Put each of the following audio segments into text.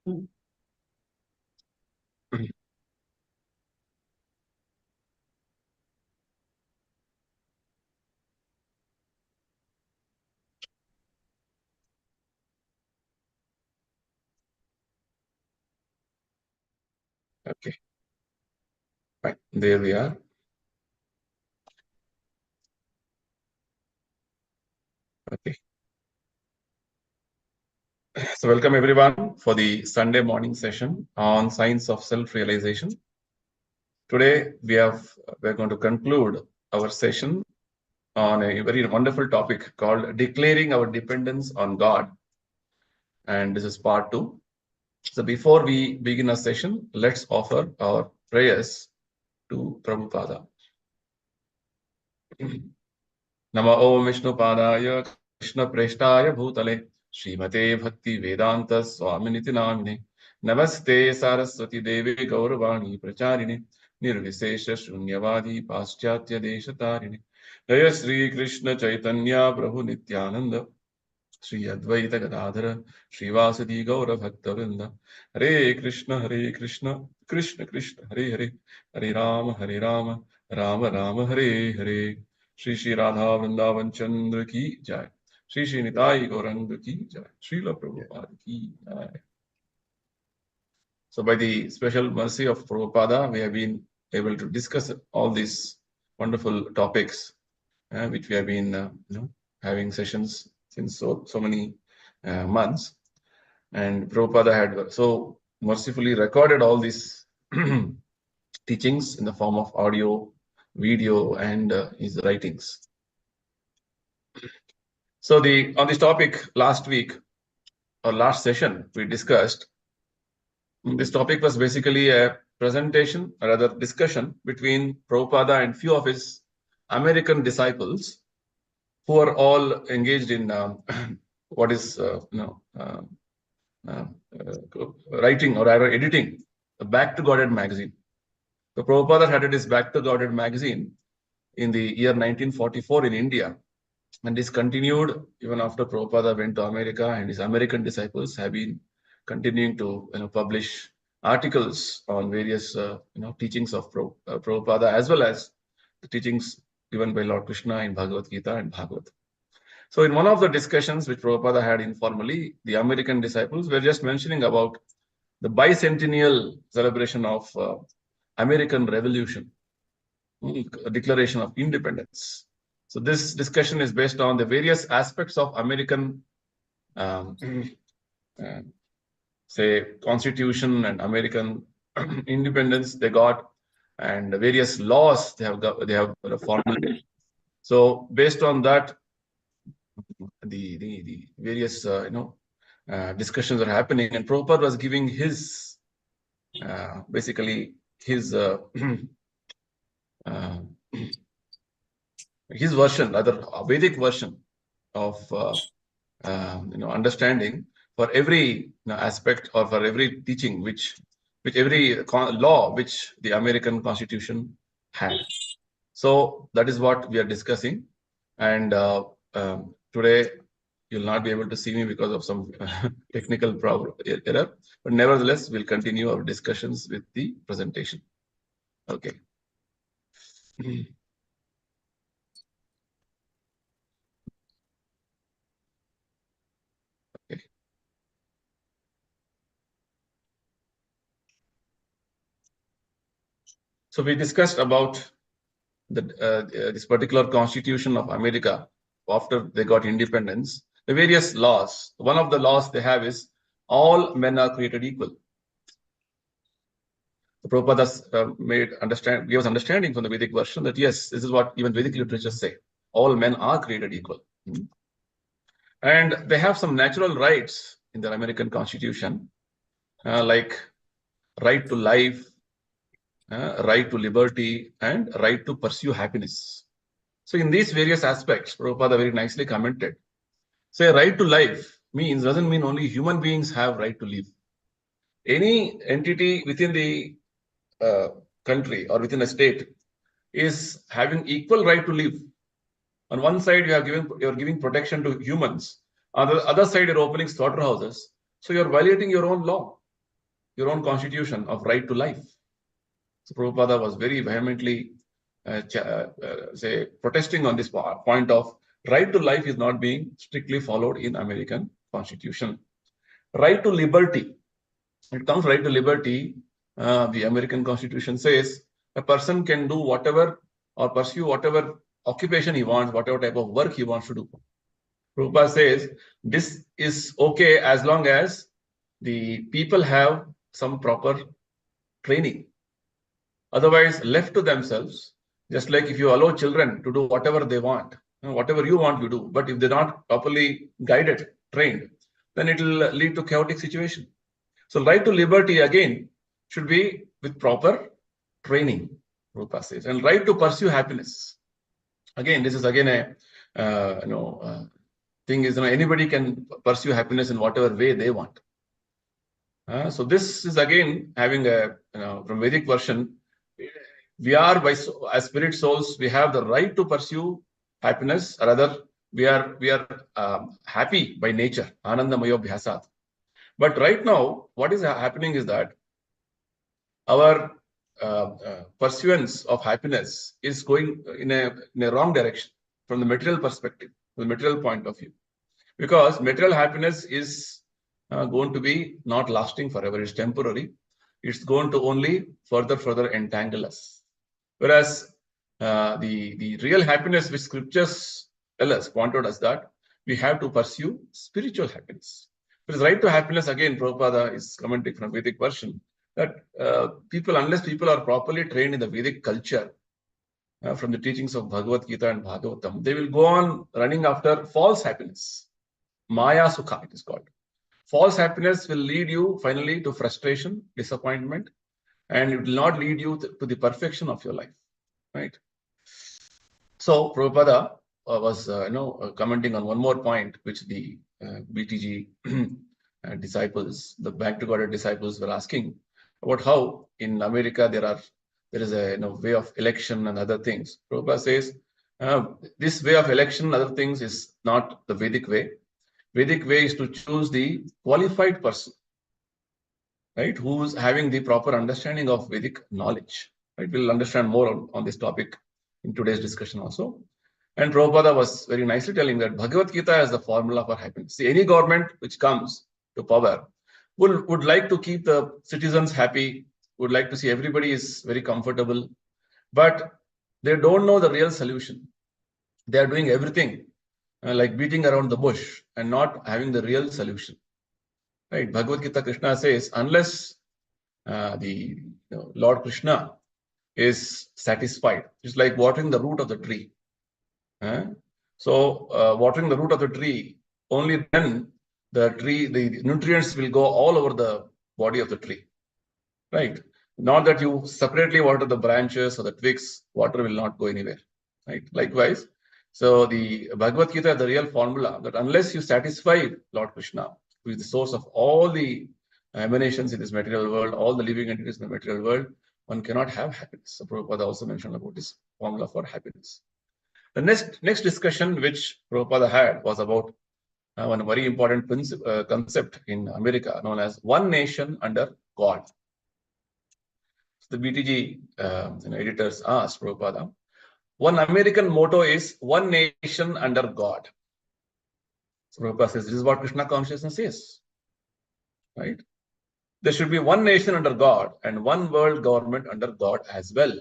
Okay, fine. There we are. Okay. So welcome everyone for the Sunday morning session on Science of Self-Realization. Today we're going to conclude our session on a very wonderful topic called Declaring Our Dependence on God. And this is part 2. So before we begin our session, let's offer our prayers to Prabhupada. Nama Om Vishnu Padaya Krishna Preshtaya Bhutale Srimate Bhaktivedanta Swami Namine Namaste Saraswati Devi Gauravani Pracharini Nirvisesha Shunyavadi Paschatya Deshatarine Jaya Sri Krishna Chaitanya Prabhu Nityananda Sri Advaita Gadadhara Srivasadi Gaura Bhaktavinda Hare Krishna Krishna Krishna Hare Hare Hare Rama Rama Rama Hare Hare Shri Shri Radha Vrindavan Chandrodaya ki Jai Shri Shri Nitai Gauranga ki Jai Srila Prabhupada ki Jai. So by the special mercy of Prabhupada, we have been able to discuss all these wonderful topics which we have been having sessions since so many months. And Prabhupada had so mercifully recorded all these teachings in the form of audio, video, and his writings. So on this topic last week or last session, we discussed. This topic was basically a presentation or rather discussion between Prabhupada and few of his American disciples who are all engaged in what is writing or rather editing the Back to Godhead magazine. So Prabhupada had his Back to Godhead magazine in the year 1944 in India, and this continued even after Prabhupada went to America, and his American disciples have been continuing to publish articles on various teachings of Prabhupada, as well as the teachings given by Lord Krishna in Bhagavad Gita and Bhagavad. So in one of the discussions which Prabhupada had informally, the American disciples were just mentioning about the bicentennial celebration of American Revolution, Declaration of Independence. So this discussion is based on the various aspects of American say Constitution and American independence they got, and the various laws they have formulated. So based on that, the various discussions are happening, and Prabhupada was giving his basically his his version, rather a Vedic version of understanding for every aspect or for every teaching which every law which the American Constitution had. So that is what we are discussing, and today you'll not be able to see me because of some technical problem error, but nevertheless we'll continue our discussions with the presentation. Okay. Okay. So we discussed about this particular Constitution of America after they got independence, the various laws. One of the laws they have is all men are created equal. The Prabhupada gives understanding from the Vedic version that yes, this is what even Vedic literatures say. All men are created equal. And they have some natural rights in the American Constitution, like right to life, right to liberty, and right to pursue happiness. So in these various aspects, Prabhupada very nicely commented. Say right to life doesn't mean only human beings have right to live. Any entity within the country or within a state is having equal right to live. On one side, you're giving protection to humans. On the other side, you're opening slaughterhouses. So you're violating your own law. your own constitution of right to life. So Prabhupada was very vehemently protesting on this point of right to life is not being strictly followed in American constitution. Right to liberty. When it comes right to liberty, the American constitution says a person can do whatever or pursue whatever occupation he wants, whatever type of work he wants to do. Prabhupada says this is okay as long as the people have some proper training. Otherwise, left to themselves, just like if you allow children to do whatever they want, whatever you want, you do. But if they're not properly guided, trained, then it will lead to chaotic situation. So right to liberty again should be with proper training, Prabhupada says, and right to pursue happiness. Again, this is again a thing is anybody can pursue happiness in whatever way they want. So this is again having a from Vedic version. We are as spirit souls, we have the right to pursue happiness. Or rather, we are happy by nature. Anandamayo bhyasat. But right now, what is happening is that our pursuance of happiness is going in a wrong direction from the material perspective, from the material point of view, because material happiness is going to be not lasting forever. It's temporary. It's going to only further entangle us. Whereas the real happiness which scriptures tell us, point out us that we have to pursue spiritual happiness. Because right to happiness, again, Prabhupada is commenting from Vedic version that unless people are properly trained in the Vedic culture, from the teachings of Bhagavad Gita and Bhagavatam, they will go on running after false happiness. Maya Sukha, it is called. False happiness will lead you finally to frustration, disappointment, and it will not lead you to the perfection of your life, right? So Prabhupada was commenting on one more point which the BTG disciples, the Back to Godhead disciples, were asking about how in America there is a way of election and other things. Prabhupada says this way of election and other things is not the Vedic way. Vedic way is to choose the qualified person, right, who's having the proper understanding of Vedic knowledge. Right, we'll understand more on this topic in today's discussion also. And Prabhupada was very nicely telling that Bhagavad Gita is the formula for happiness. See, any government which comes to power would like to keep the citizens happy, would like to see everybody is very comfortable, but they don't know the real solution. They are doing everything like beating around the bush and not having the real solution. Right? Bhagavad Gita, Krishna says, unless the Lord Krishna is satisfied, it's like watering the root of the tree. So watering the root of the tree, only then the nutrients will go all over the body of the tree. Right? Not that you separately water the branches or the twigs, water will not go anywhere. Right? Likewise, so the Bhagavad Gita, the real formula that unless you satisfy Lord Krishna, who is the source of all the emanations in this material world, all the living entities in the material world, one cannot have happiness. So Prabhupada also mentioned about this formula for happiness. The next discussion which Prabhupada had was about one very important concept in America known as one nation under God. So the BTG editors asked Prabhupada, one American motto is one nation under God. So Prabhupada says this is what Krishna consciousness is. Right? There should be one nation under God and one world government under God as well.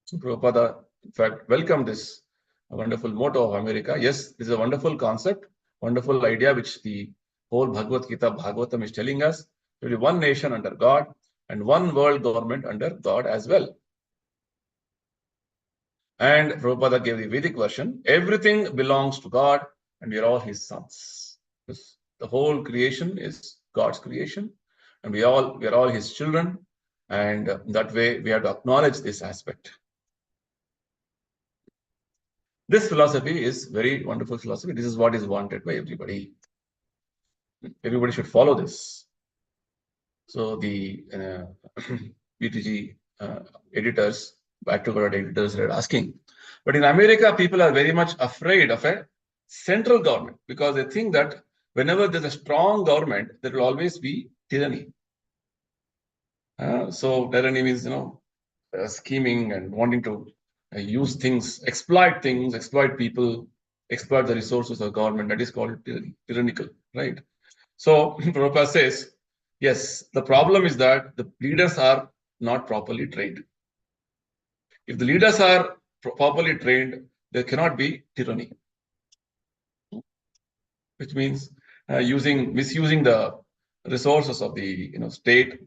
So Prabhupada, in fact, welcomed this wonderful motto of America. Yes, this is a wonderful concept, wonderful idea which the whole Bhagavad Gita, Bhagavatam is telling us. There will be one nation under God and one world government under God as well. And Prabhupada gave the Vedic version. Everything belongs to God and we are all his sons. The whole creation is God's creation and we are all his children. And that way we have to acknowledge this aspect. This philosophy is very wonderful philosophy. This is what is wanted by everybody. Everybody should follow this. So the BTG editors, Back to God editors are asking. But in America, people are very much afraid of a central government because they think that whenever there's a strong government, there will always be tyranny. So tyranny means, scheming and wanting to use things, exploit people, exploit the resources of government. That is called tyrannical, right? So Prabhupada says, yes, the problem is that the leaders are not properly trained. If the leaders are properly trained, there cannot be tyranny, which means misusing the resources of the state,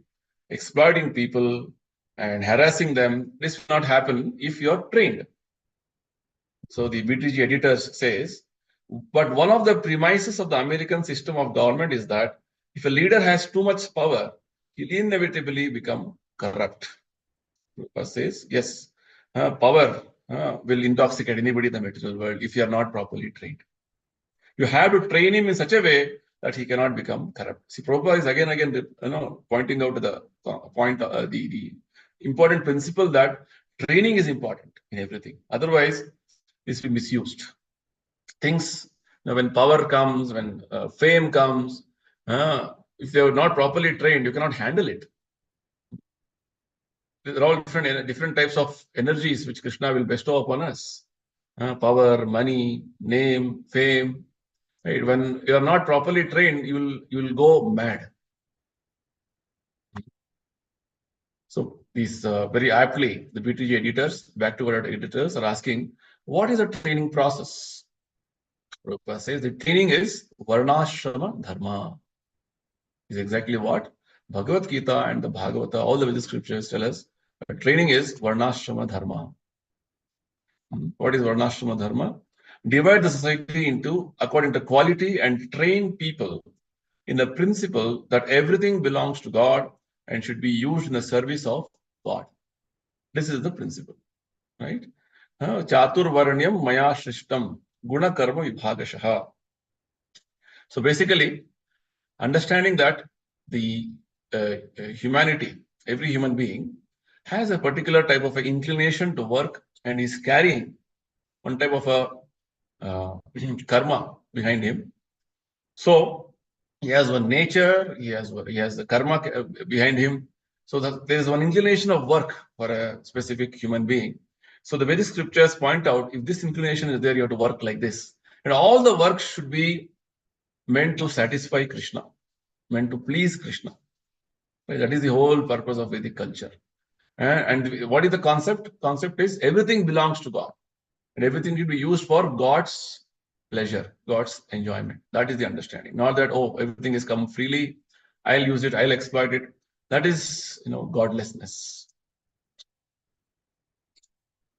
exploiting people and harassing them. This will not happen if you are trained. So the BTG editors says, but one of the premises of the American system of government is that if a leader has too much power, he'll inevitably become corrupt. Prabhupada says, yes, power will intoxicate anybody in the material world if you are not properly trained. You have to train him in such a way that he cannot become corrupt. See, Prabhupada is again, pointing out to the point, the important principle that training is important in everything. Otherwise, this will be misused. Things, when power comes, when fame comes, if they are not properly trained, you cannot handle it. There are all different types of energies which Krishna will bestow upon us. Power, money, name, fame. Right? When you are not properly trained, you will go mad. So these very aptly, the BTG editors, back to what editors are asking, what is a training process? Prabhupada says the training is varnashrama dharma. Is exactly what Bhagavad Gita and the Bhagavata, all the Vedic scriptures tell us. Training is varnashrama dharma. What is varnashrama dharma? Divide the society into according to quality and train people in the principle that everything belongs to God and should be used in the service of God. This is the principle, right? Chatur varanyam maya shrishtam guna karma vibhagashaha. So basically, understanding that the humanity, every human being, has a particular type of inclination to work and is carrying one type of a karma behind him. So he has one nature, he has the karma behind him. So that there is one inclination of work for a specific human being. So the Vedic scriptures point out, if this inclination is there, you have to work like this. And all the work should be meant to satisfy Krishna, meant to please Krishna. Right? That is the whole purpose of Vedic culture. And what is the concept? Concept is everything belongs to God. And everything should be used for God's pleasure, God's enjoyment. That is the understanding. Not that, oh, everything is come freely, I'll use it, I'll exploit it. That is, godlessness.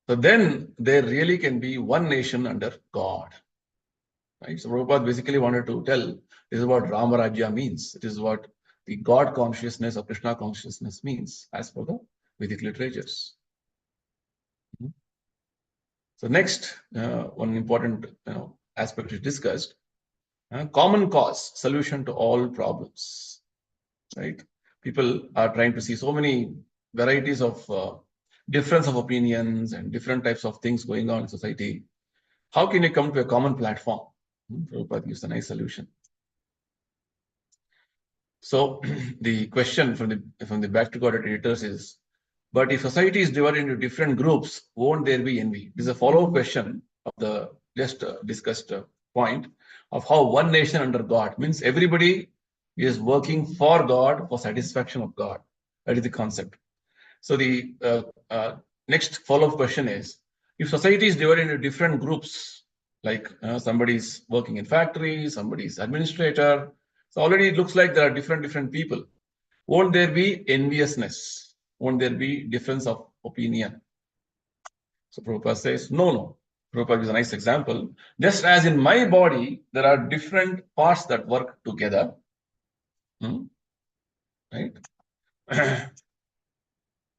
So then there really can be one nation under God. Right? So Prabhupada basically wanted to tell, this is what Rama Rajya means. It is what the God consciousness or Krishna consciousness means as per the Vedic literatures. So next, one important aspect is discussed, common cause, solution to all problems, right? People are trying to see so many varieties of difference of opinions and different types of things going on in society. How can you come to a common platform? Prabhupada gives a nice solution. So the question from the Back to God editors is, but if society is divided into different groups, won't there be envy? This is a follow-up question of the just discussed point of how one nation under God means everybody is working for God, for satisfaction of God. That is the concept. So the next follow-up question is, if society is divided into different groups, like somebody is working in factory, somebody is administrator, so already it looks like there are different people. Won't there be enviousness? Won't there be difference of opinion? So Prabhupada says, no. Prabhupada gives a nice example. Just as in my body, there are different parts that work together. Right?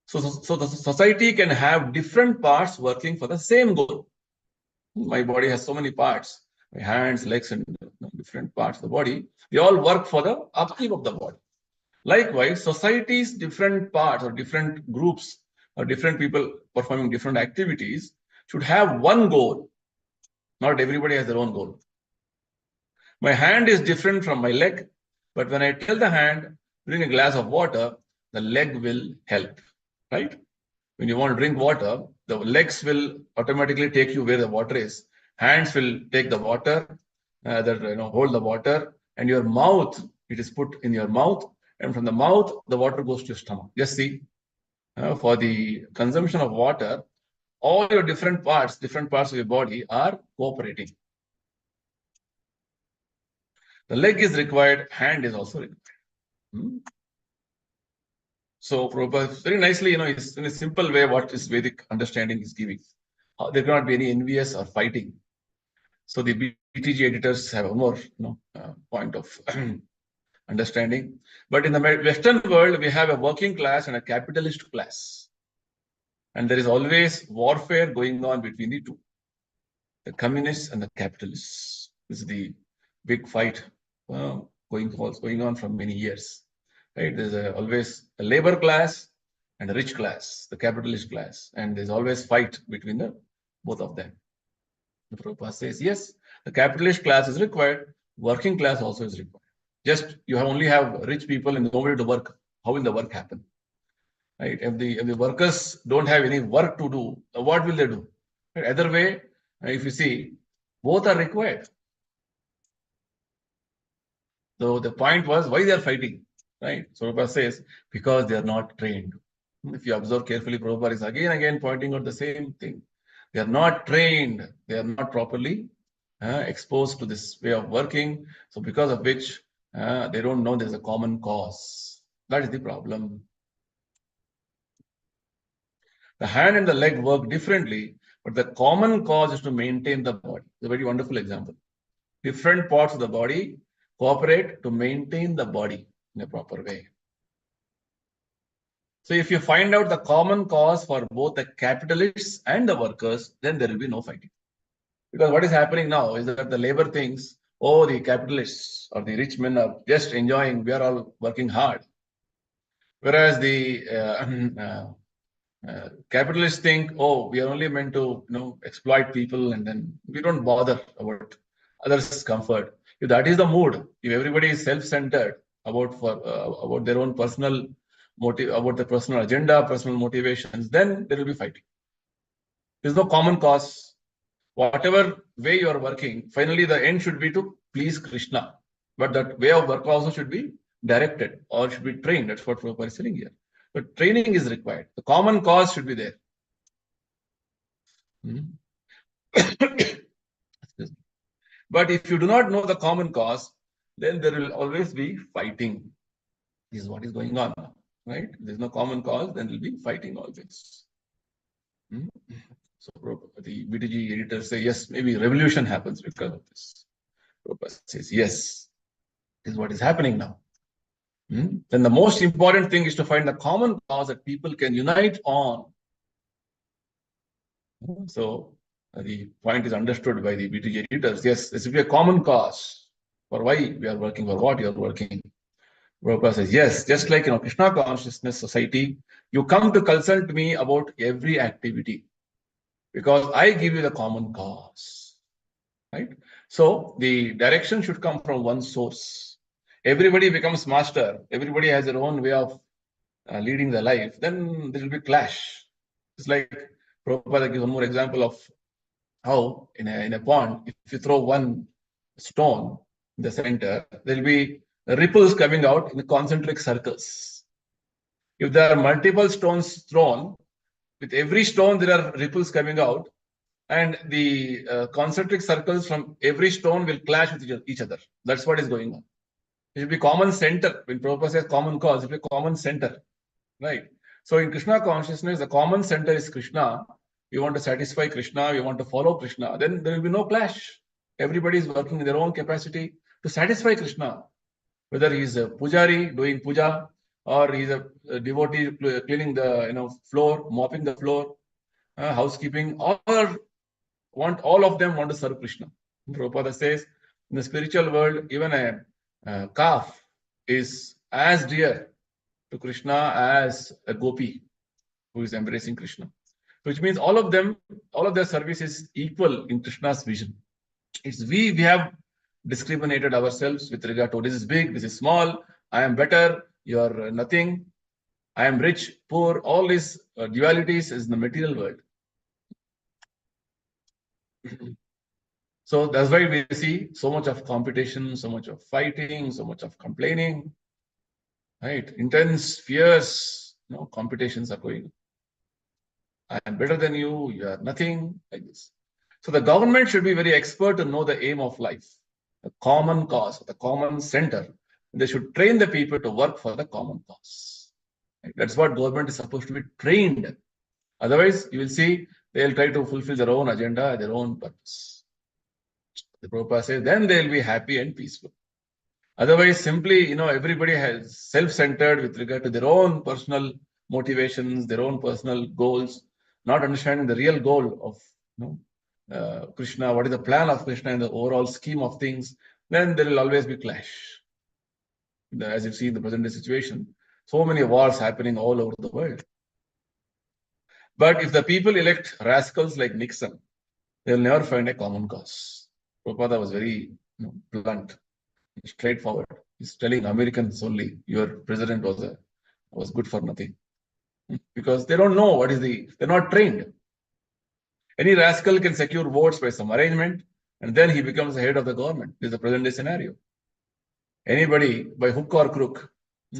So the society can have different parts working for the same goal. My body has so many parts. My hands, legs, and different parts of the body. They all work for the upkeep of the body. Likewise, society's different parts or different groups or different people performing different activities should have one goal. Not everybody has their own goal. My hand is different from my leg, but when I tell the hand, bring a glass of water, the leg will help, right? When you want to drink water, the legs will automatically take you where the water is. Hands will take the water, hold the water, and your mouth, it is put in your mouth, and from the mouth, the water goes to your stomach. Just see, for the consumption of water, all your different parts of your body are cooperating. The leg is required, hand is also required. So Prabhupada very nicely, it's in a simple way what is Vedic understanding is giving. There cannot be any envious or fighting. So the BTG editors have a more point of understanding. But in the Western world, we have a working class and a capitalist class. And there is always warfare going on between the two. The communists and the capitalists. This is the big fight going on for many years. Right? There's always a labor class and a rich class, the capitalist class. And there's always fight between both of them. The Prabhupada says, yes, the capitalist class is required, working class also is required. Just you only have rich people and nobody to work. How will the work happen? Right? If the workers don't have any work to do, what will they do? Right? Either way, if you see, both are required. So the point was why they are fighting, right? So Prabhupada says, because they are not trained. If you observe carefully, Prabhupada is again pointing out the same thing. They are not trained. They are not properly exposed to this way of working. So because of which they don't know there's a common cause. That is the problem. The hand and the leg work differently, but the common cause is to maintain the body. It's a very wonderful example. Different parts of the body cooperate to maintain the body in a proper way. So if you find out the common cause for both the capitalists and the workers, then there will be no fighting. Because what is happening now is that the labor thinks, oh, the capitalists or the rich men are just enjoying, we are all working hard. Whereas the capitalists think, oh, we are only meant to exploit people and then we don't bother about others' comfort. If that is the mood, if everybody is self-centered about their own personal motive, about the personal agenda, personal motivations, then there will be fighting. There is no common cause. Whatever way you are working, finally the end should be to please Krishna. But that way of work also should be directed or should be trained. That's what Prabhupada is saying here. But training is required. The common cause should be there. But if you do not know the common cause, then there will always be fighting. This is what is going on, right? If there is no common cause, then there will be fighting always. So the BTG editors say, yes, maybe revolution happens because of this. Prabhupada says, yes, this is what is happening now. Then the most important thing is to find the common cause that people can unite on. So the point is understood by the BTG editors. Yes, this will be a common cause for why we are working, for what you are working. Prabhupada says, yes, just like Krishna Consciousness Society, you come to consult me about every activity because I give you the common cause. Right? So the direction should come from one source. Everybody becomes master. Everybody has their own way of leading their life. Then there will be clash. It's like Prabhupada gives one more example of how in a pond, if you throw one stone in the center, there will be ripples coming out in the concentric circles. If there are multiple stones thrown, with every stone there are ripples coming out, and the concentric circles from every stone will clash with each other. That's what is going on. It will be common center. When Prabhupada says common cause, it will be common center, right? So in Krishna consciousness, the common center is Krishna. You want to satisfy Krishna, you want to follow Krishna, then there will be no clash. Everybody is working in their own capacity to satisfy Krishna. Whether he is a pujari doing puja, or he is a devotee cleaning the floor, mopping the floor, housekeeping, all of them want to serve Krishna. Prabhupada says, in the spiritual world, even a calf is as dear to Krishna as a gopi who is embracing Krishna. Which means all of their service is equal in Krishna's vision. It's we have discriminated ourselves with regard to this is big, this is small, I am better, you are nothing. I am rich, poor, all these dualities is in the material world. So that's why we see so much of competition, so much of fighting, so much of complaining, right? Intense, fierce, competitions are going. I am better than you, you are nothing, like this. So the government should be very expert to know the aim of life, the common cause, the common center. They should train the people to work for the common cause. Right? That's what government is supposed to be trained. Otherwise, you will see they'll try to fulfill their own agenda, their own purpose. The Prabhupada says, then they'll be happy and peaceful. Otherwise, simply, everybody has self-centered with regard to their own personal motivations, their own personal goals, not understanding the real goal of Krishna, what is the plan of Krishna in the overall scheme of things, then there will always be clash. As you see in the present situation, so many wars happening all over the world. But if the people elect rascals like Nixon, they'll never find a common cause. Prabhupada was very blunt, straightforward. He's telling Americans only, your president was good for nothing. Because they don't know they're not trained. Any rascal can secure votes by some arrangement, and then he becomes the head of the government. This is the present day scenario. Anybody, by hook or crook,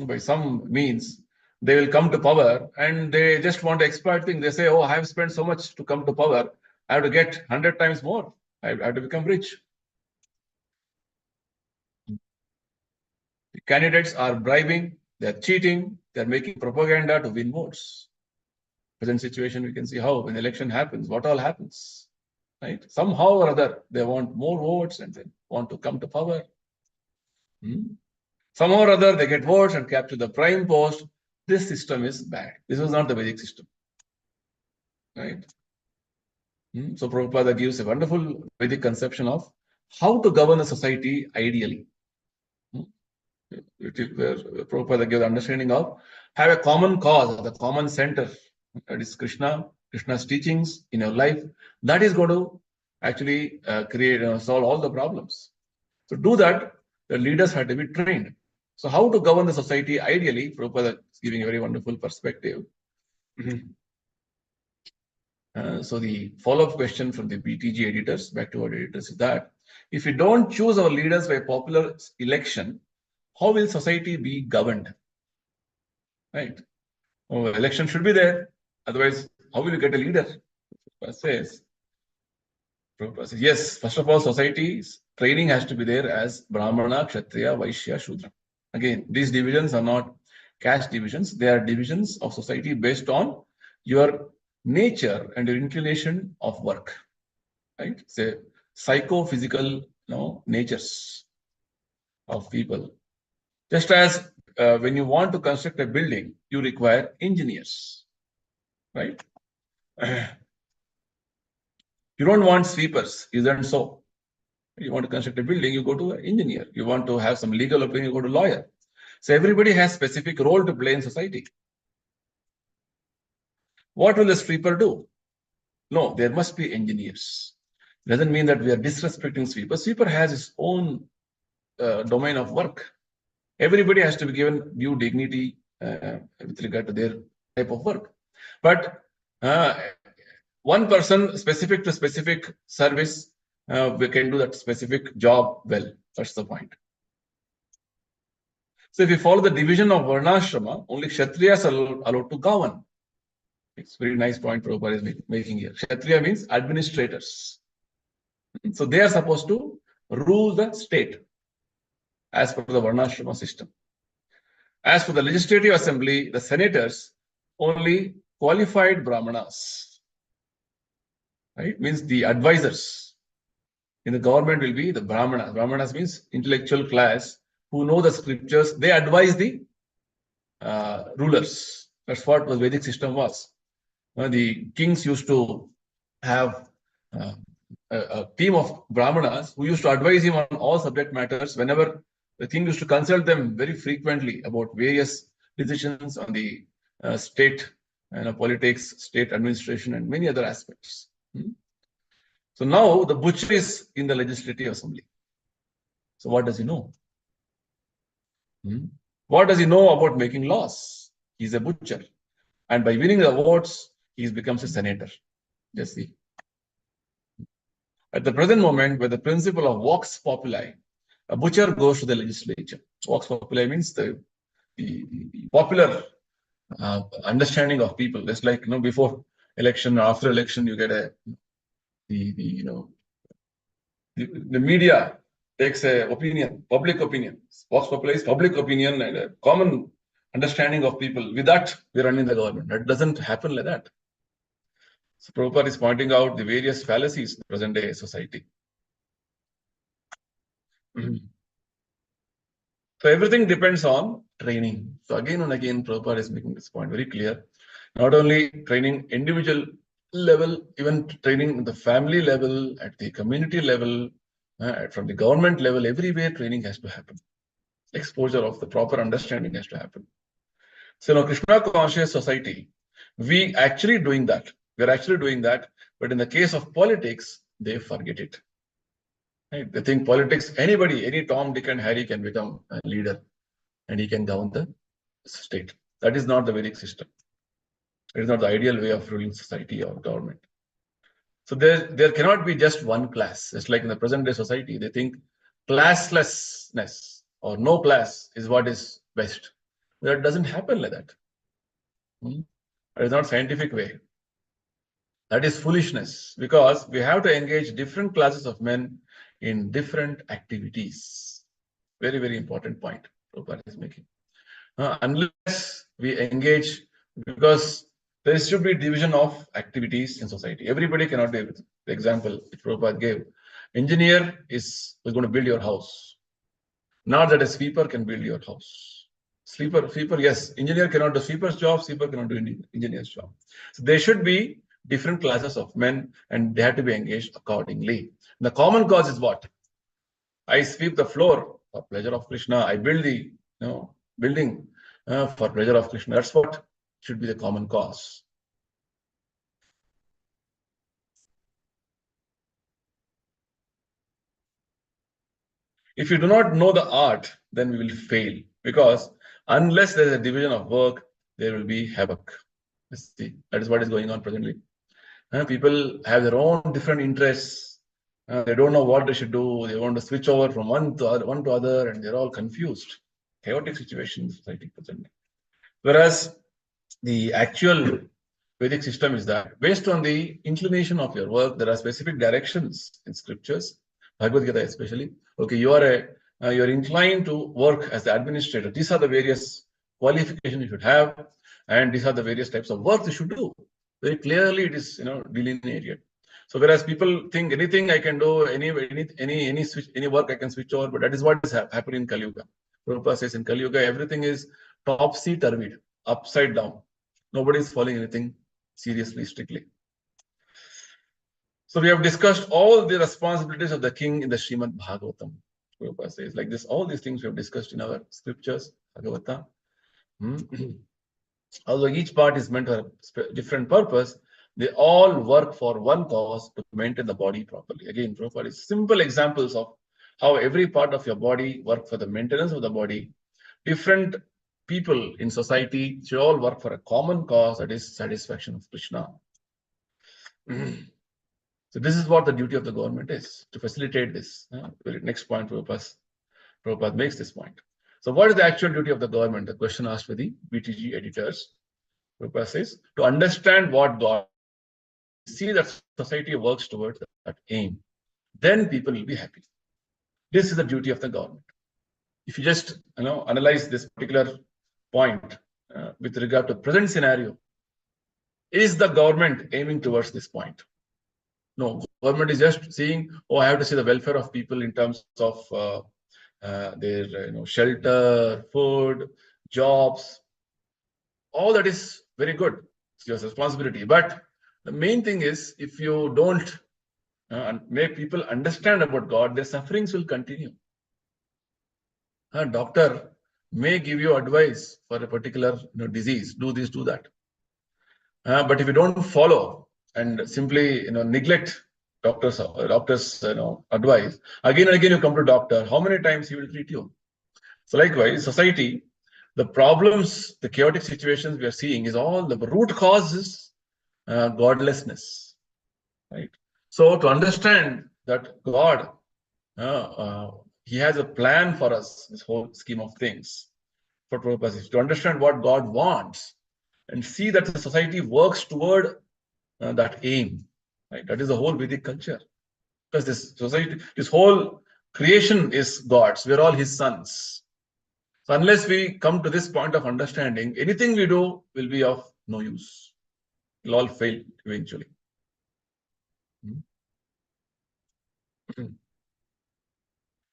by some means, they will come to power and they just want to exploit things. They say, oh, I have spent so much to come to power. I have to get 100 times more. I have to become rich. The candidates are bribing, they're cheating, they're making propaganda to win votes. Present situation, we can see how when election happens, what all happens. Right? Somehow or other, they want more votes and they want to come to power. Somehow or other, they get votes and capture the prime post. This system is bad. This was not the Vedic system. Right? So Prabhupada gives a wonderful Vedic conception of how to govern a society ideally. Prabhupada gives understanding of have a common cause, the common center. That is Krishna's teachings in your life. That is going to actually solve all the problems. To do that, the leaders had to be trained. So how to govern the society ideally, Prabhupada is giving a very wonderful perspective. So the follow-up question from the BTG editors, back to our editors, is that if we don't choose our leaders by popular election, how will society be governed? Right? Election should be there. Otherwise, how will you get a leader? Prabhupada says, yes, first of all, society's training has to be there as Brahmana, Kshatriya, Vaishya, Shudra. Again, these divisions are not caste divisions. They are divisions of society based on your nature and your inclination of work. Right? Say psychophysical natures of people. Just as when you want to construct a building, you require engineers. Right? You don't want sweepers, isn't so? You want to construct a building, you go to an engineer. You want to have some legal opinion, you go to a lawyer. So everybody has specific role to play in society. What will the sweeper do? No, there must be engineers. Doesn't mean that we are disrespecting sweeper. Sweeper has his own domain of work. Everybody has to be given due dignity with regard to their type of work. But one person specific to specific service, we can do that specific job well. That's the point. So if you follow the division of Varnashrama, only Kshatriyas are allowed to govern. It's a very nice point Prabhupada is making here. Kshatriya means administrators. So they are supposed to rule the state as per the Varnashrama system. As for the legislative assembly, the senators, only qualified Brahmanas. Right? Means the advisors in the government will be the Brahmanas. Brahmanas means intellectual class who know the scriptures. They advise the rulers. That's what the Vedic system was. The kings used to have a team of Brahmanas who used to advise him on all subject matters. Whenever the king used to consult them very frequently about various decisions on the state politics, state administration, and many other aspects. So now the butcher is in the legislative assembly. So what does he know? What does he know about making laws? he's a butcher. And by winning the votes, he becomes a senator. Just see. At the present moment, where the principle of vox populi, a butcher goes to the legislature. Vox populi means the popular understanding of people. Just like before election or after election, you get the media takes a opinion, public opinion. Vox populi is public opinion and a common understanding of people. With that, we're running the government. That doesn't happen like that. So Prabhupada is pointing out the various fallacies in the present day society. So everything depends on training. So again and again, Prabhupada is making this point very clear. Not only training individual level, even training the family level, at the community level, from the government level, everywhere training has to happen. Exposure of the proper understanding has to happen. So Krishna conscious society, we actually doing that. We're actually doing that. But in the case of politics, they forget it. Right? They think politics, anybody, any Tom, Dick, and Harry can become a leader and he can govern the state. That is not the Vedic system. It is not the ideal way of ruling society or government. So there cannot be just one class. It's like in the present day society, they think classlessness or no class is what is best. That doesn't happen like that. That is not scientific way. That is foolishness, because we have to engage different classes of men in different activities. Very, very important point Prabhupada is making. Unless we engage, because there should be division of activities in society. Everybody cannot do everything. The example which Prabhupada gave, engineer is going to build your house. Not that a sweeper can build your house. Sweeper, yes. Engineer cannot do sweeper's job. Sweeper cannot do engineer's job. So there should be different classes of men, and they have to be engaged accordingly. The common cause is what? I sweep the floor for pleasure of Krishna. I build the building for pleasure of Krishna. That's what should be the common cause. If you do not know the art, then we will fail, because unless there is a division of work, there will be havoc. See, that is what is going on presently. People have their own different interests. They don't know what they should do. They want to switch over from one to other, and they're all confused. Chaotic situation in society presently. Whereas the actual Vedic system is that based on the inclination of your work, there are specific directions in scriptures, Bhagavad Gita especially. Okay, you're inclined to work as the administrator. These are the various qualifications you should have, and these are the various types of work you should do. Very clearly, it is delineated. So whereas people think anything I can do, any work I can switch over, but that is what is happening in Kali Yuga. Prabhupada says in Kali Yuga, everything is topsy-turvy, upside down. Nobody is following anything seriously, strictly. So we have discussed all the responsibilities of the king in the Srimad Bhagavatam. Prabhupada says like this, all these things we have discussed in our scriptures, Bhagavata. Although each part is meant for a different purpose, they all work for one cause, to maintain the body properly. Again, Prabhupada is simple examples of how every part of your body works for the maintenance of the body. Different people in society should all work for a common cause, that is satisfaction of Krishna. So this is what the duty of the government is, to facilitate this. Next point, Prabhupada makes this point. So what is the actual duty of the government? The question asked by the BTG editors. Prabhupada says, to understand what God, see that society works towards that aim, then people will be happy. This is the duty of the government. If you just analyze this particular point with regard to present scenario, is the government aiming towards this point? No, government is just seeing, I have to see the welfare of people in terms of their shelter, food, jobs. All that is very good. It's your responsibility. But the main thing is, if you don't make people understand about God, their sufferings will continue. A doctor may give you advice for a particular disease, do this, do that. But if you don't follow and simply neglect doctor's advice, again and again you come to doctor, how many times he will treat you? So likewise, society, the problems, the chaotic situations we are seeing is all the root cause is godlessness, right? So to understand that God, He has a plan for us, this whole scheme of things, for purposes, to understand what God wants and see that the society works toward that aim, right? That is the whole Vedic culture. Because this society, this whole creation is God's. We're all His sons. So unless we come to this point of understanding, anything we do will be of no use. It'll all fail eventually.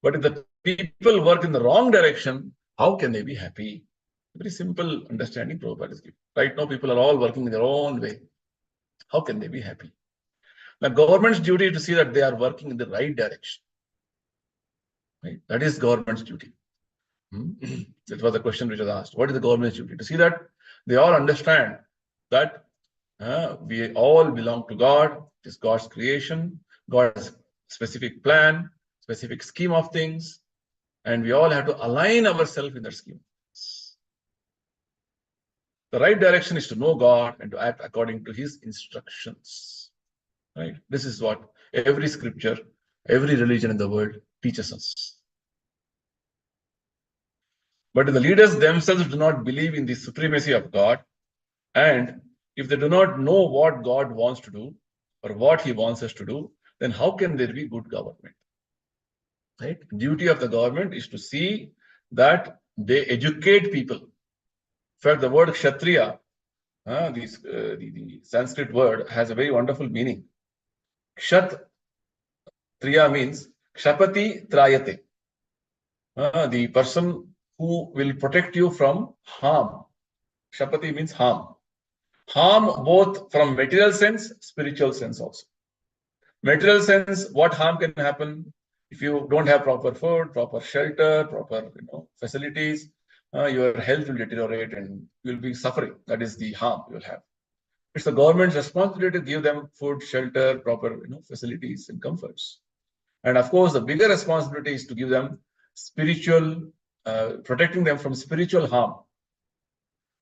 But if the people work in the wrong direction, how can they be happy? Very simple understanding Prabhupada is giving. Right now, people are all working in their own way. How can they be happy? The government's duty is to see that they are working in the right direction. Right? That is government's duty. That was the question which was asked. What is the government's duty? To see that they all understand that we all belong to God. It is God's creation. God has a specific plan, specific scheme of things, and we all have to align ourselves in that scheme. The right direction is to know God and to act according to His instructions. Right? This is what every scripture, every religion in the world teaches us. But if the leaders themselves do not believe in the supremacy of God, and if they do not know what God wants to do or what He wants us to do, then how can there be good government? Right? Duty of the government is to see that they educate people. In fact, the word Kshatriya, the Sanskrit word, has a very wonderful meaning. Kshat Triya means Kshapati Trayate. The person who will protect you from harm. Kshapati means harm. Harm both from material sense, spiritual sense also. Material sense, what harm can happen if you don't have proper food, proper shelter, proper facilities? Your health will deteriorate and you'll be suffering. That is the harm you'll have. It's the government's responsibility to give them food, shelter, proper facilities and comforts. And of course, the bigger responsibility is to give them spiritual, protecting them from spiritual harm.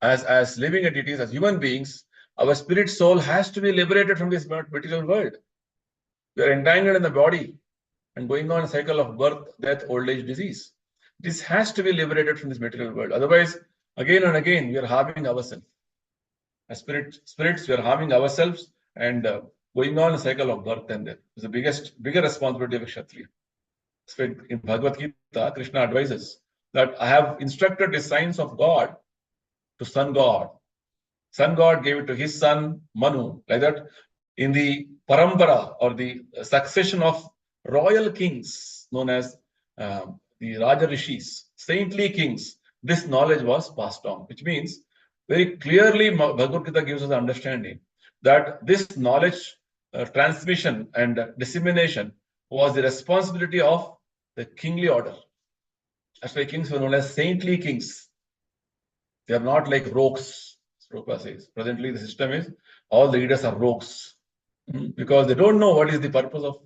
As living entities, as human beings, our spirit soul has to be liberated from this material world. We are entangled in the body and going on a cycle of birth, death, old age, disease. This has to be liberated from this material world. Otherwise, again and again, we are harming ourselves. As spirits, we are harming ourselves and going on a cycle of birth and death. It's the bigger responsibility of a Kshatriya. In Bhagavad Gita, Krishna advises that I have instructed the signs of God to Sun God. Sun God gave it to his son Manu. Like that, in the parampara or the succession of royal kings known as the Raja Rishis, saintly kings, this knowledge was passed on, which means very clearly Bhagavad Gita gives us the understanding that this knowledge transmission and dissemination was the responsibility of the kingly order. That's why kings were known as saintly kings. They are not like rogues, Prabhupada says. Presently, the system is all the leaders are rogues because they don't know what is the purpose of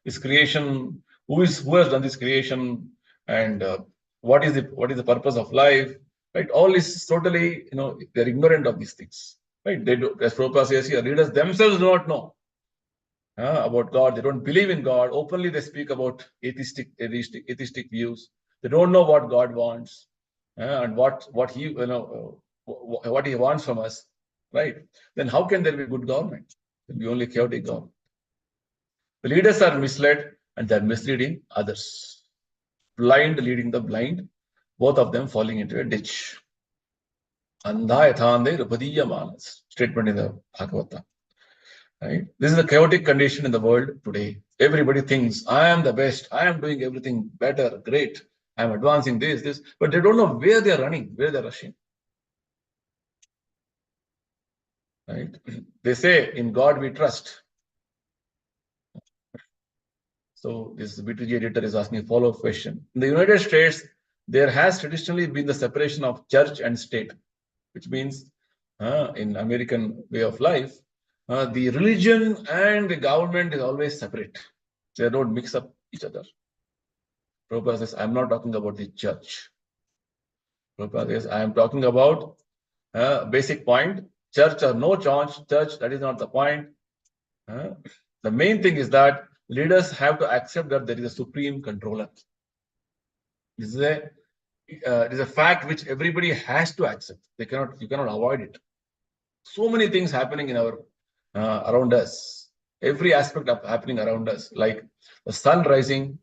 this creation, who has done this creation, and what is the purpose of life. Right? All is totally, they're ignorant of these things. Right? They do, as Prabhupada says here, leaders themselves do not know about God. They don't believe in God. Openly, they speak about atheistic views. They don't know what God wants and what He wants from us. Right? Then how can there be good government? There will be only chaotic government. The leaders are misled and they're misleading others. Blind leading the blind, both of them falling into a ditch. Andha yathande rupadiya statement in the Bhagavata. Right? This is a chaotic condition in the world today. Everybody thinks, I am the best, I am doing everything better, great, I am advancing this, but they don't know where they are running, where they are rushing. Right? They say, in God we trust. So this B2G editor is asking a follow-up question. In the United States, there has traditionally been the separation of church and state, which means in American way of life, the religion and the government is always separate. They don't mix up each other. Prabhupada says, I'm not talking about the church. Prabhupada says, I am talking about basic point. Church or no church, that is not the point. The main thing is that leaders have to accept that there is a supreme controller. This is it is a fact which everybody has to accept. You cannot avoid it. So many things happening in our around us. Every aspect of happening around us, like the sun rising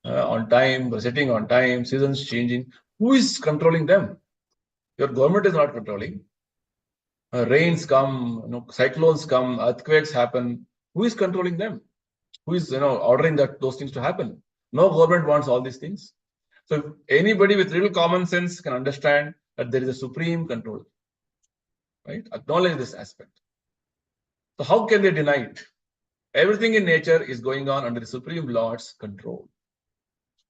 on time, setting on time, seasons changing. Who is controlling them? Your government is not controlling. Rains come, cyclones come, earthquakes happen. Who is controlling them? Who is ordering those things to happen? No government wants all these things. So if anybody with little common sense can understand that there is a supreme control, right? Acknowledge this aspect. So how can they deny it? Everything in nature is going on under the Supreme Lord's control.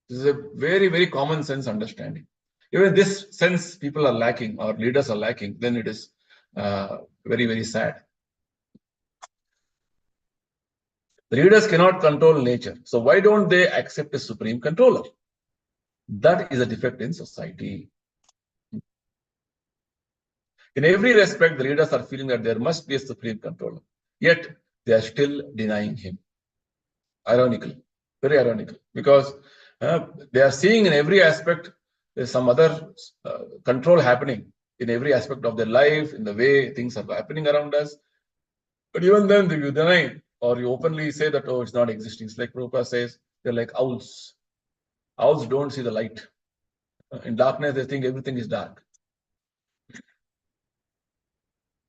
This is a very, very common sense understanding. Even this sense people are lacking or leaders are lacking, then it is very, very sad. The leaders cannot control nature. So why don't they accept a supreme controller? That is a defect in society. In every respect, the leaders are feeling that there must be a supreme controller. Yet they are still denying him. Ironical, very ironical, because they are seeing in every aspect there's some other control happening in every aspect of their life, in the way things are happening around us. But even then, you deny or you openly say that, oh, it's not existing. It's like Prabhupada says, they're like owls. Owls don't see the light. In darkness, they think everything is dark.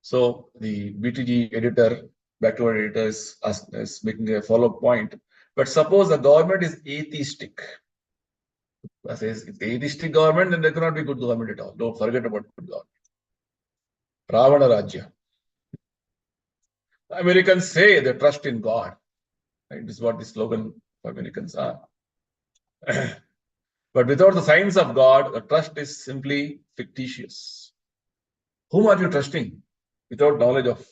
So the BTG editor, backward editor is making a follow-up point. But suppose the government is atheistic. Says it's atheistic government, then there cannot be good government at all. Don't forget about good government. Ravana Rajya. Americans say they trust in God. Right? This is what the slogan of Americans are. But without the signs of God, the trust is simply fictitious. Whom are you trusting without knowledge of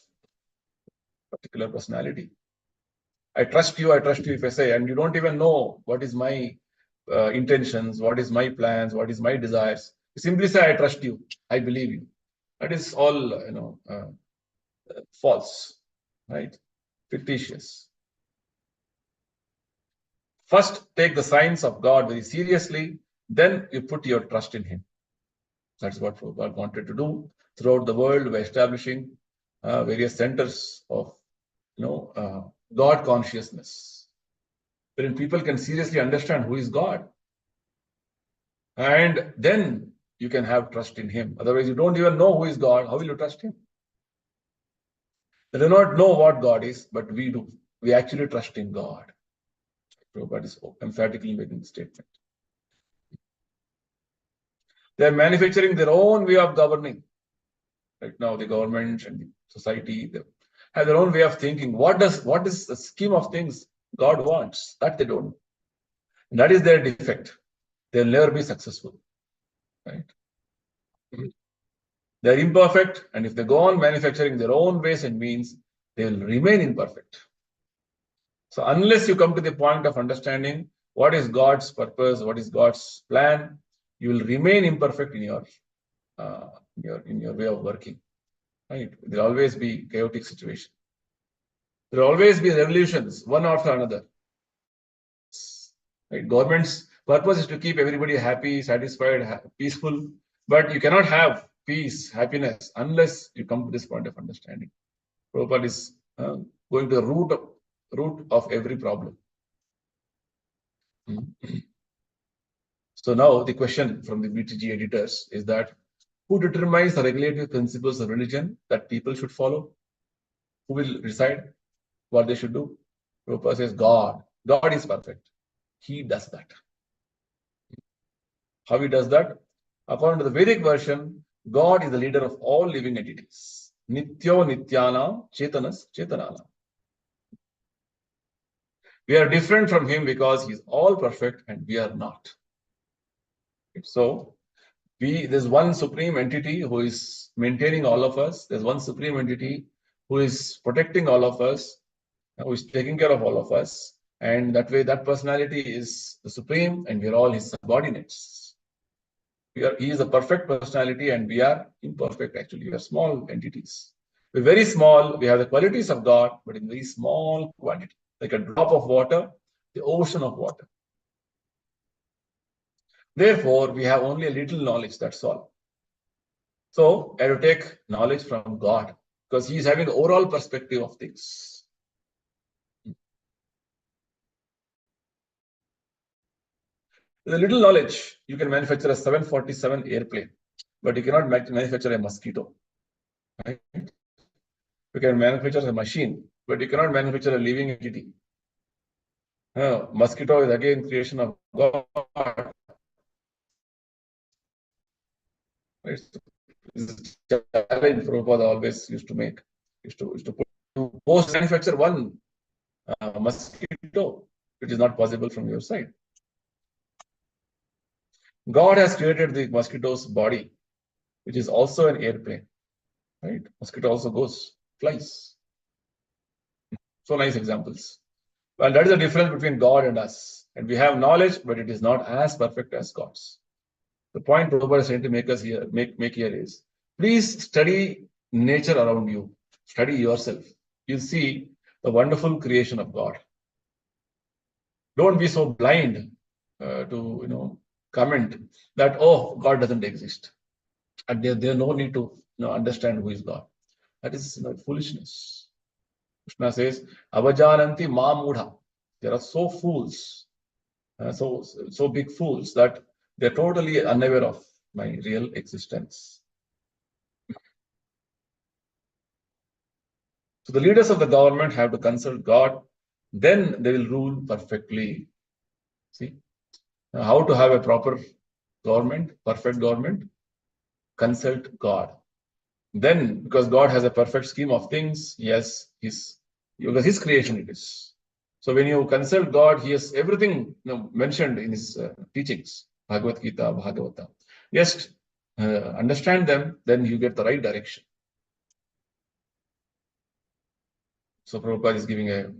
particular personality? I trust you if I say, and you don't even know what is my intentions, what is my plans, what is my desires. You simply say, I trust you, I believe you. That is all, false, right? Fictitious. First, take the signs of God very seriously, then you put your trust in him. That's what God wanted to do throughout the world by establishing various centers of, God consciousness, wherein people can seriously understand who is God. And then you can have trust in him. Otherwise, you don't even know who is God. How will you trust him? They do not know what God is, but we do. We actually trust in God. Prabhupada is emphatically making the statement. They are manufacturing their own way of governing. Right now, the government and the society, they have their own way of thinking. What is the scheme of things God wants? That they don't know. And that is their defect. They'll never be successful. Right? They're imperfect, and if they go on manufacturing their own ways and means, they will remain imperfect. So unless you come to the point of understanding what is God's purpose, what is God's plan, you will remain imperfect in your way of working. Right? There will always be chaotic situation. There will always be revolutions, one after another. Right? Government's purpose is to keep everybody happy, satisfied, peaceful, but you cannot have peace, happiness, unless you come to this point of understanding. Prabhupada is going to the root of every problem. So now the question from the BTG editors is that who determines the regulative principles of religion that people should follow? Who will decide what they should do? Prabhupada says God. God is perfect. He does that. How he does that? According to the Vedic version, God is the leader of all living entities. Nityo Nityana Chetanas Chetanana. We are different from him because he is all perfect and we are not. So there's one supreme entity who is maintaining all of us. There's one supreme entity who is protecting all of us, who is taking care of all of us. And that way, that personality is the supreme and we're all his subordinates. He is a perfect personality and we are imperfect actually. We are small entities. We're very small. We have the qualities of God, but in very small quantity, like a drop of water, the ocean of water. Therefore, we have only a little knowledge, that's all. So, I have to take knowledge from God because He is having the overall perspective of things. With a little knowledge, you can manufacture a 747 airplane, but you cannot manufacture a mosquito. Right? You can manufacture a machine, but you cannot manufacture a living entity. Mosquito is again creation of God. It's a challenge Prabhupada always used to make. Used to post manufacture one mosquito, which is not possible from your side. God has created the mosquito's body, which is also an airplane. Right? Mosquito also flies. So nice examples. Well, that is the difference between God and us. And we have knowledge, but it is not as perfect as God's. The point Prabhupada is trying to make us here, make here is, please study nature around you. Study yourself. You'll see the wonderful creation of God. Don't be so blind to comment that, oh, God doesn't exist. And there's no need to understand who is God. That is foolishness. Krishna says, Avajananti ma mudha. There are so fools, so big fools that they're totally unaware of my real existence. So the leaders of the government have to consult God, then they will rule perfectly. See, now, how to have a proper government, perfect government? Consult God. Then, because God has a perfect scheme of things, yes, because His creation it is. So when you consult God, He has everything mentioned in His teachings, Bhagavad Gita, Bhagavata. Just understand them, then you get the right direction. So Prabhupada is giving a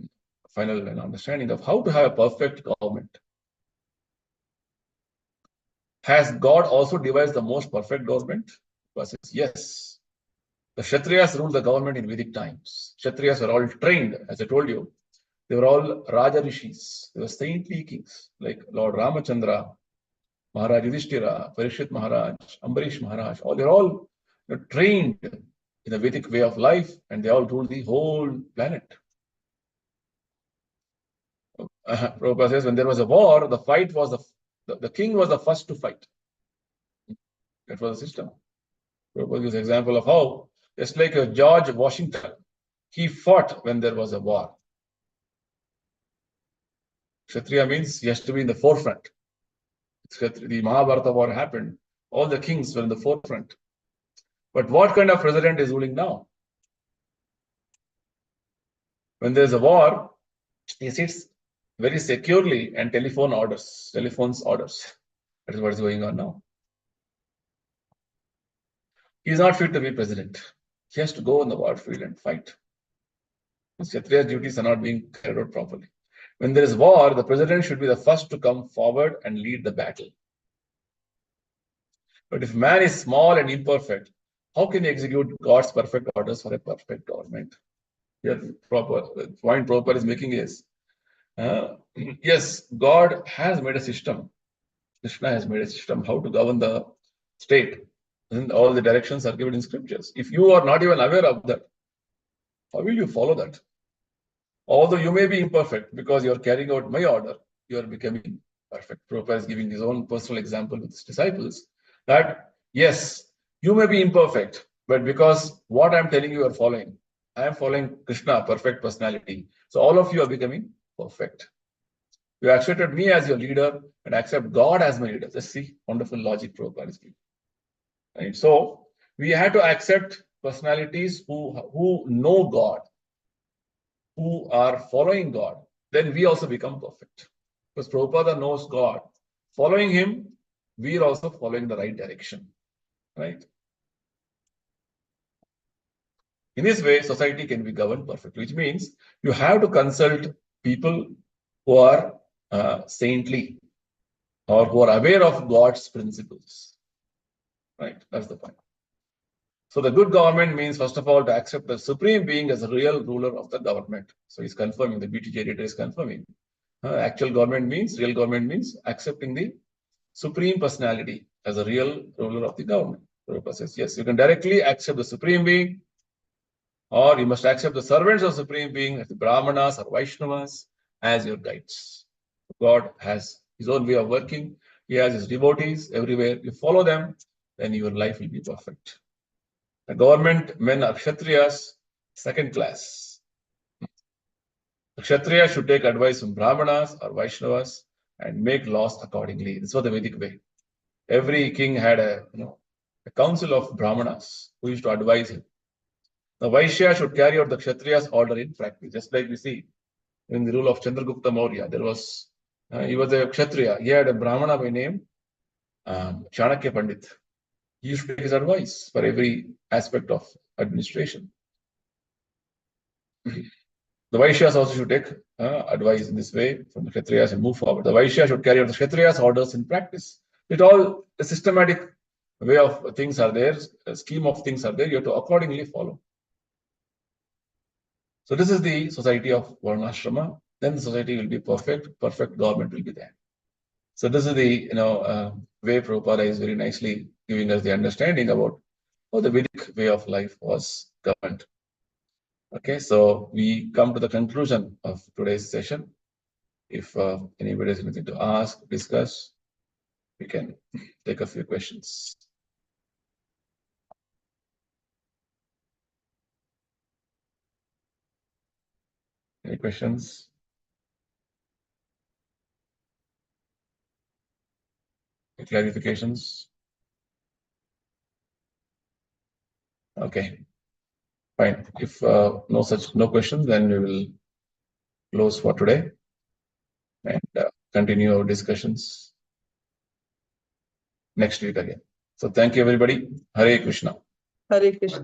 final understanding of how to have a perfect government. Has God also devised the most perfect government? Prabhupada says, yes. The Kshatriyas ruled the government in Vedic times. Kshatriyas were all trained, as I told you. They were all Raja Rishis. They were saintly kings like Lord Ramachandra, Maharaj Yudhisthira, Parishit Maharaj, Ambarish Maharaj. They're all trained in the Vedic way of life, and they all ruled the whole planet. Prabhupada says when there was a war, the fight was the king was the first to fight. That was the system. Prabhupada gives an example of how, just like George Washington, he fought when there was a war. Kshatriya means he has to be in the forefront. The Mahabharata war happened. All the kings were in the forefront. But what kind of president is ruling now? When there's a war, he sits very securely and telephones orders. That is what is going on now. He is not fit to be president. He has to go on the war field and fight. Kshatriya's duties are not being carried out properly. When there is war, the president should be the first to come forward and lead the battle. But if man is small and imperfect, how can he execute God's perfect orders for a perfect government? Here, the point Prabhupada is making is, yes, God has made a system. Krishna has made a system how to govern the state. And all the directions are given in scriptures. If you are not even aware of that, how will you follow that? Although you may be imperfect because you are carrying out my order, you are becoming perfect. Prabhupada is giving his own personal example with his disciples that, yes, you may be imperfect, but because what I'm telling you are following, I am following Krishna, perfect personality. So all of you are becoming perfect. You accepted me as your leader and accept God as my leader. Just see, wonderful logic Prabhupada is giving. Right? So we have to accept personalities who know God, who are following God. Then we also become perfect. Because Prabhupada knows God. Following him, we are also following the right direction. Right? In this way, society can be governed perfectly, which means you have to consult people who are saintly or who are aware of God's principles. Right? That's the point. So the good government means, first of all, to accept the supreme being as a real ruler of the government. So he's confirming, the BTG editor is confirming. Actual government means, real government means accepting the supreme personality as a real ruler of the government. Prabhupada says, yes, you can directly accept the supreme being, or you must accept the servants of supreme being, as the Brahmanas or Vaishnavas, as your guides. God has his own way of working. He has his devotees everywhere. You follow them, then your life will be perfect. The government men are Kshatriyas, second class. The Kshatriya should take advice from Brahmanas or Vaishnavas and make laws accordingly. This was the Vedic way. Every king had a council of Brahmanas who used to advise him. The Vaishya should carry out the Kshatriya's order in practice, just like we see in the rule of Chandragupta Maurya. There was, he was a Kshatriya. He had a Brahmana by name Chanakya Pandit. He used to take his advice for every aspect of administration. The Vaishyas also should take advice in this way from the Kshatriyas and move forward. The Vaishya should carry out the Kshatriya's orders in practice. A systematic way of things are there, a scheme of things are there, you have to accordingly follow. So this is the society of Varnashrama. Then the society will be perfect government will be there. So this is the way Prabhupada is very nicely giving us the understanding about how the Vedic way of life was governed. Okay, so we come to the conclusion of today's session. If anybody has anything to ask, discuss, we can take a few questions. Any questions? Any clarifications? Okay, fine. If no questions, then we will close for today and continue our discussions next week again. So thank you, everybody. Hare Krishna. Hare Krishna.